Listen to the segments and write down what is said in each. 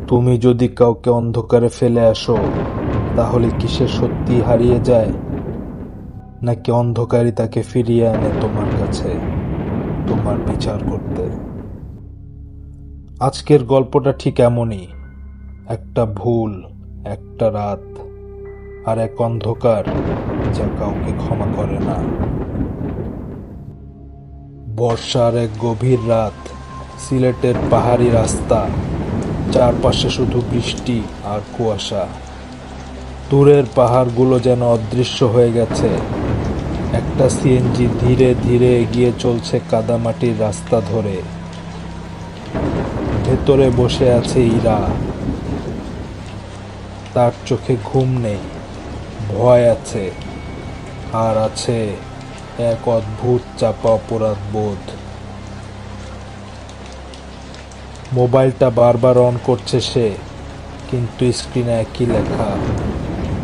তুমি যদি কাউকে অন্ধকারে ফেলে আসো, তাহলে কি সে সত্যিই হারিয়ে যায়, নাকি অন্ধকারই তাকে ফিরিয়ে আনে তোমার কাছে তোমার বিচার করতে? আজকের গল্পটা ঠিক এমনই। একটা ভুল, একটা রাত, আর এক অন্ধকার যা কাউকে ক্ষমা করে না। বর্ষার এক গভীর রাত, সিলেটের পাহাড়ি রাস্তা, চারপাশে শুধু বৃষ্টি আর কুয়াশা। দূরের পাহাড়গুলো যেন অদৃশ্য হয়ে গেছে। একটা সিএনজি ধীরে ধীরে এগিয়ে চলছে কাদামাটির রাস্তা ধরে। ভেতরে বসে আছে ইরা। তার চোখে ঘুম নেই, ভয় আছে, আর আছে এক অদ্ভুত চাপা অপরাধ বোধ। মোবাইলটা বারবার অন করছে সে, কিন্তু স্ক্রিনে একই লেখা,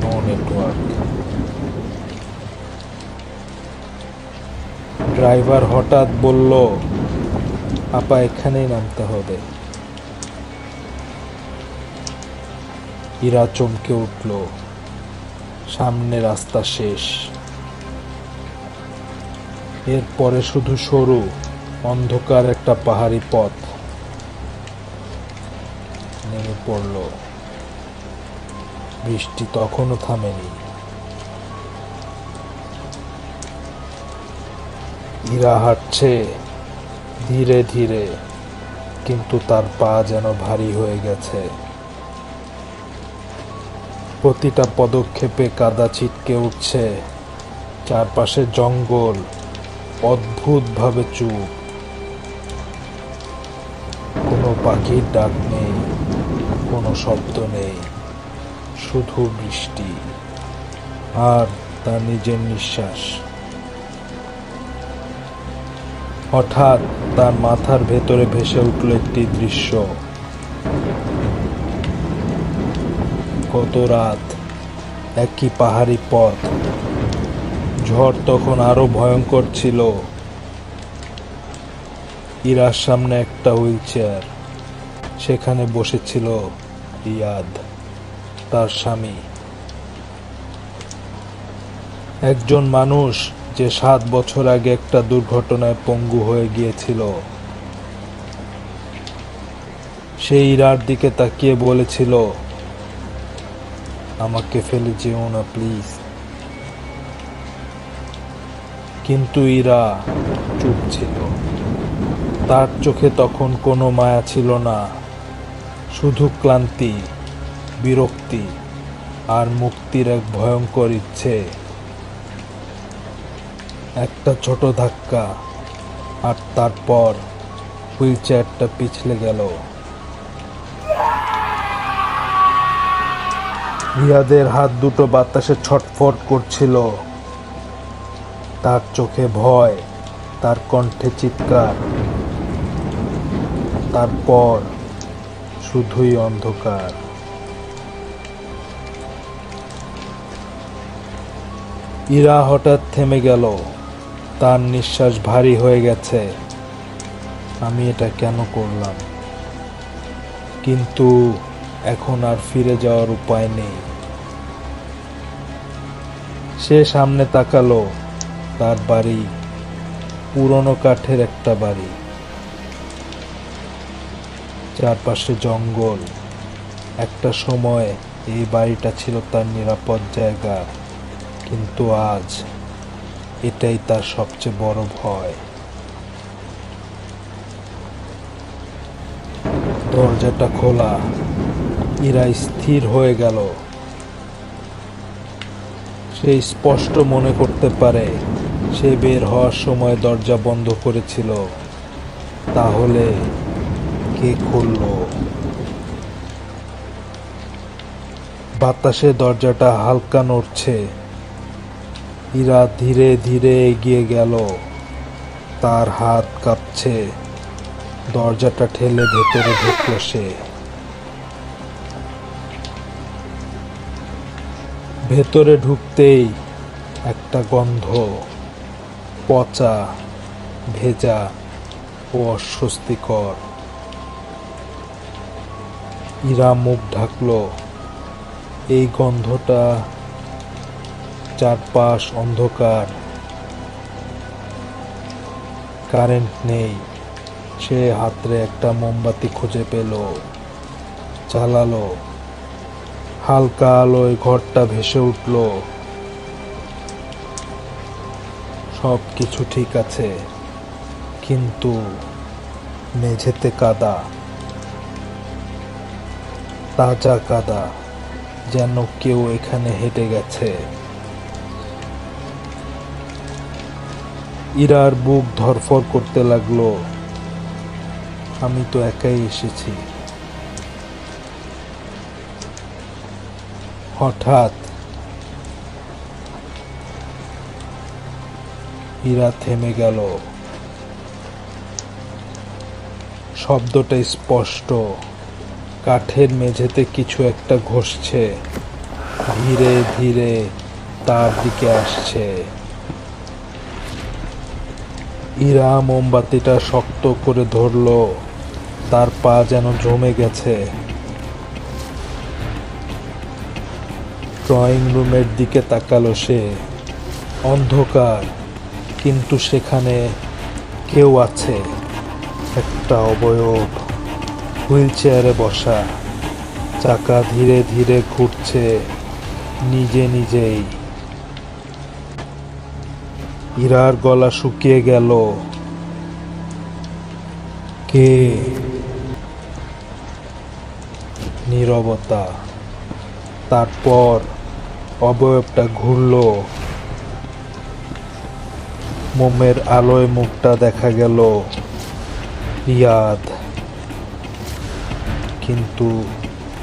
নো নেটওয়ার্ক। ড্রাইভার হঠাৎ বলল, আপা এখানেই নামতে হবে। ইরা চমকে উঠল। সামনে রাস্তা শেষ। এরপরে শুধু সরু অন্ধকার একটা পাহাড়ি পথ। নেমে পড়ল। বৃষ্টি তখনও থামেনি। ইরা হাঁটছে ধীরে ধীরে, কিন্তু তার পা যেন ভারী হয়ে গেছে। প্রতিটা পদক্ষেপে কাদা ছিটকে উঠছে। চারপাশে জঙ্গল, অদ্ভুতভাবে চুপ। কোনো পাখির ডাক নেই, কোনো শব্দ নেই, শুধু বৃষ্টি আর তার নিজের নিঃশ্বাস। হঠাৎ তার মাথার ভেতরে ভেসে উঠল একটি দৃশ্য। কত রাত, একই পাহাড়ি পথ। ঝড় তখন আরো ভয়ঙ্কর ছিল। ইরার সামনে একটা হুইল চেয়ার, সেখানে বসেছিল রিয়াদ, তার স্বামী। একজন মানুষ যে 7 বছর আগে একটা দুর্ঘটনায় পঙ্গু হয়ে গিয়েছিল। সে ইরার দিকে তাকিয়ে বলেছিল, আমাকে ফেলে যেও না প্লিজ। কিন্তু ইরা চুপ ছিল। তার চোখে তখন কোনো মায়া ছিল না, শুধু ক্লান্তি, বিরক্তি আর মুক্তির এক ভয়ঙ্কর ইচ্ছে। একটা ছোট ধাক্কা, আর তারপর হুইল চেয়ারটা পিছলে গেল। রিয়াদের হাত দুটো বাতাসে ছটফট করছিল। তার চোখে ভয়, তার কণ্ঠে চিৎকার। তারপর শুধুই অন্ধকার। ইরা হঠাৎ থেমে গেল। তার নিঃশ্বাস ভারী হয়ে গেছে। আমি এটা কেন করলাম? কিন্তু এখন আর ফিরে যাওয়ার উপায় নেই। সে সামনে তাকালো। তার বাড়ি, পুরনো কাঠের একটা বাড়ি। চারপাশে জঙ্গল। একটা সময় এই বাড়িটা ছিল তার নিরাপদ জায়গা, কিন্তু আজ এটাই তার সবচেয়ে বড় ভয়। দরজাটা খোলা। ইরা স্থির হয়ে গেল। সে স্পষ্ট মনে করতে পারে সে বের হওয়ার সময় দরজা বন্ধ করেছিল। তাহলে কে খুলল? বাতাসে দরজাটা হালকা নড়ছে। ইরা ধীরে ধীরে এগিয়ে গেল। তার হাত কাঁপছে। দরজাটা ঠেলে ভেতরে ঢুকল সে। ভেতরে ঢুকতেই একটা গন্ধ, পচা, ভেজা ও অস্বস্তিকর। ইরা মুখ ঢাকলো। এই গন্ধটা, চারপাশ অন্ধকার, কারেন্ট নেই। সে হাতরে একটা মোমবাতি খুঁজে পেল, জ্বালালো। হালকা আলোয় ঘরটা ভেসে উঠল। সব কিছু ঠিক আছে, কিন্তু মেঝেতে কাদা, তাজা কাদা, যেন কেউ এখানে হেঁটে গেছে। ইরার বুক ধড়ফড় করতে লাগলো। আমি তো একাই এসেছি। হঠাৎ ইরা থেমে গেল। শব্দটা স্পষ্ট। কাঠের মেঝেতে কিছু একটা ঘষছে, ধীরে ধীরে তার দিকে আসছে। ইরা মোমবাতিটা শক্ত করে ধরলো। তার পা যেন জমে গেছে। ড্রয়িং রুমের দিকে তাকালো সে। অন্ধকার, কিন্তু সেখানে কেউ আছে। একটা অবয়ব, হুইল চেয়ারে বসা, চাকা ধীরে ধীরে ঘুরছে নিজে নিজেই। ইরার গলা শুকিয়ে গেল। কে? নীরবতা। তারপর অবয়বটা ঘুরল। মোমের আলোয় মুখটা দেখা গেল। রিয়াদ, কিন্তু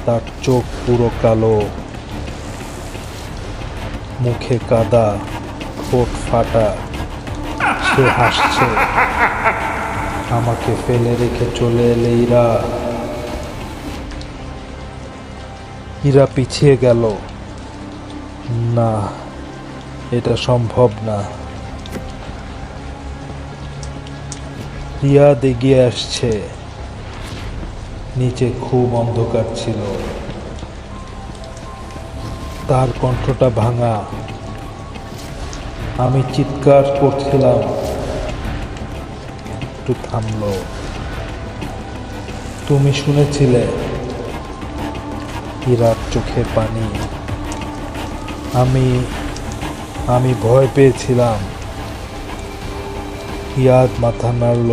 তার চোখ পুরো কালো, মুখে কাদা, ঠোঁট ফাটা। সে হাসছে। আমাকে ফেলে রেখে চলে এলে ইরা। ইরা পিছিয়ে গেল। না, এটা সম্ভব না। রিয়াদ এগিয়ে আসছে। নিচে খুব অন্ধকার ছিল। তার কণ্ঠটা ভাঙা। আমি চিৎকার করছিলাম। একটু থামলো। তুমি শুনেছিলে? ইরার চোখে পানি। আমি ভয় পেয়েছিলাম। রিয়াদ মাথা নাড়ল।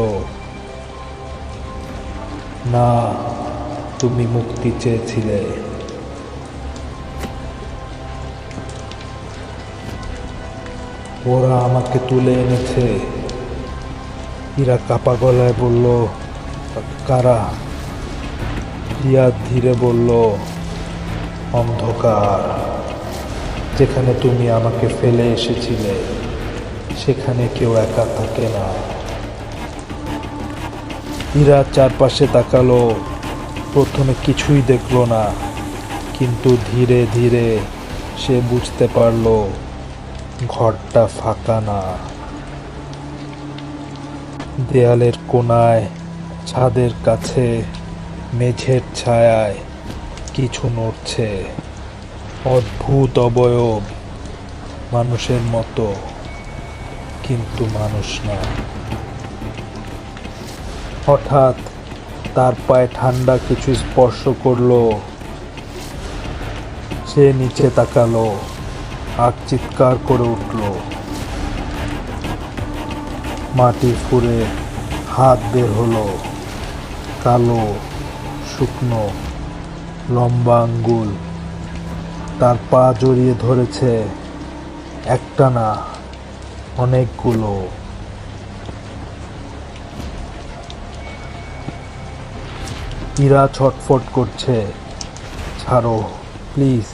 না, তুমি মুক্তি চেয়েছিলে। ওরা আমাকে তুলে এনেছে। ইরা কাপা গলায় বলল, কারা? রিয়াদ ধীরে বলল, অন্ধকার। যেখানে তুমি আমাকে ফেলে এসেছিলে, সেখানে কেউ একা থাকে না। ইরা চারপাশে তাকালো। প্রথমে কিছুই দেখলো না, কিন্তু ধীরে ধীরে সে বুঝতে পারল ঘরটা ফাঁকা না। দেয়ালের কোণায়, ছাদের কাছে, মেঝের ছায়ায় কিছু নড়ছে। অদ্ভুত অবয়ব, মানুষের মতো, কিন্তু মানুষ না। হঠাৎ তার পায়ে ঠান্ডা কিছু স্পর্শ করলো। সে নিচে তাকালো আর চিৎকার করে উঠল। মাটি ফুঁড়ে হাত বের হলো, কালো, শুকনো, লম্বা আঙ্গুল। তার পা জড়িয়ে ধরেছে, একটা না, অনেকগুলো। ইরা ছটফট করছে, ছাড়ো প্লিজ।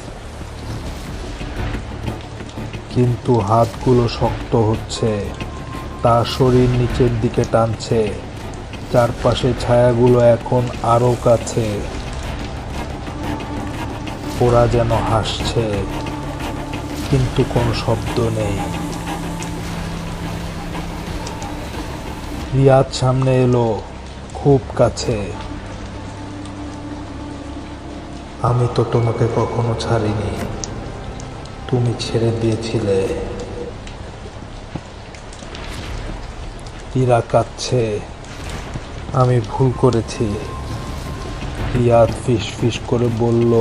কিন্তু হাতগুলো শক্ত হচ্ছে। তার শরীর নিচের দিকে টানছে। চারপাশে ছায়াগুলো এখন আরো কাছে। ওরা যেন হাসছে, কিন্তু কোনো শব্দ নেই। রিয়াদ সামনে এলো, খুব কাছে। আমি তো তোমাকে কখনো ছাড়িনি, তুমি ছেড়ে দিয়েছিলে। ইরা কাঁদছে। আমি ভুল করেছি। রিয়াদ ফিস ফিস করে বলল,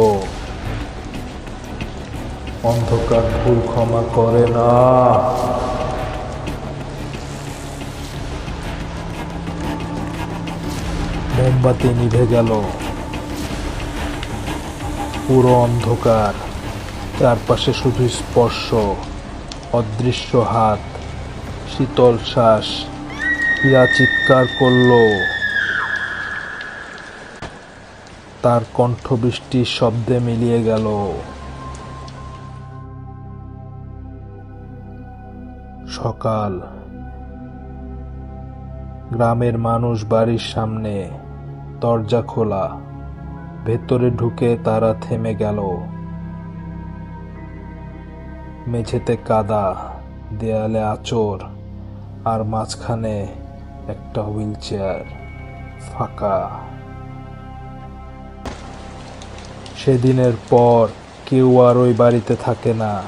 অন্ধকার ভুল ক্ষমা করে না। মোমবাতি নিভে গেল। পুরো অন্ধকার, চারপাশে শুধু স্পর্শ, অদৃশ্য হাত, শীতল শ্বাস। হীরা চিৎকার করলো। তার কণ্ঠ বৃষ্টির শব্দে মিলিয়ে গেল। সকাল। গ্রামের মানুষ বাড়ির সামনে, দরজা খোলা। ভেতরে ঢুকে তারা থেমে গেল। মেঝেতে কাদা, দেয়ালে আঁচড়, আর মাঝখানে একটা হুইল চেয়ার, ফাঁকা। সেদিনের পর কেউ আর ওই বাড়িতে থাকে না।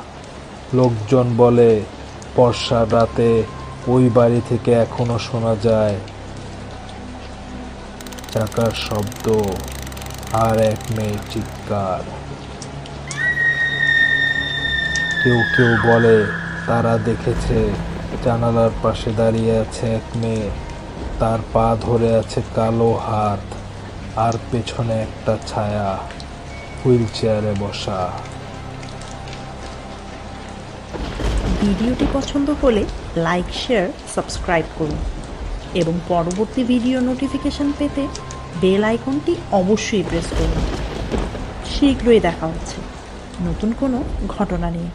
লোকজন বলে বর্ষার রাতে ওই বাড়ি থেকে এখনো শোনা যায় চাকার শব্দ আর এক মেয়ের চিৎকার। কেউ কেউ বলে তারা দেখেছে জানালার পাশে দাঁড়িয়ে আছে এক মেয়ে, তার পা ধরে আছে কালো হাত, আর পেছনে একটা ছায়া, হুইল চেয়ারে বসা। ভিডিওটি পছন্দ হলে লাইক, শেয়ার, সাবস্ক্রাইব করুন এবং পরবর্তী ভিডিও নোটিফিকেশন পেতে বেল আইকনটি অবশ্যই প্রেস করুন। শীঘ্রই দেখা হচ্ছে নতুন কোনো ঘটনা নিয়ে।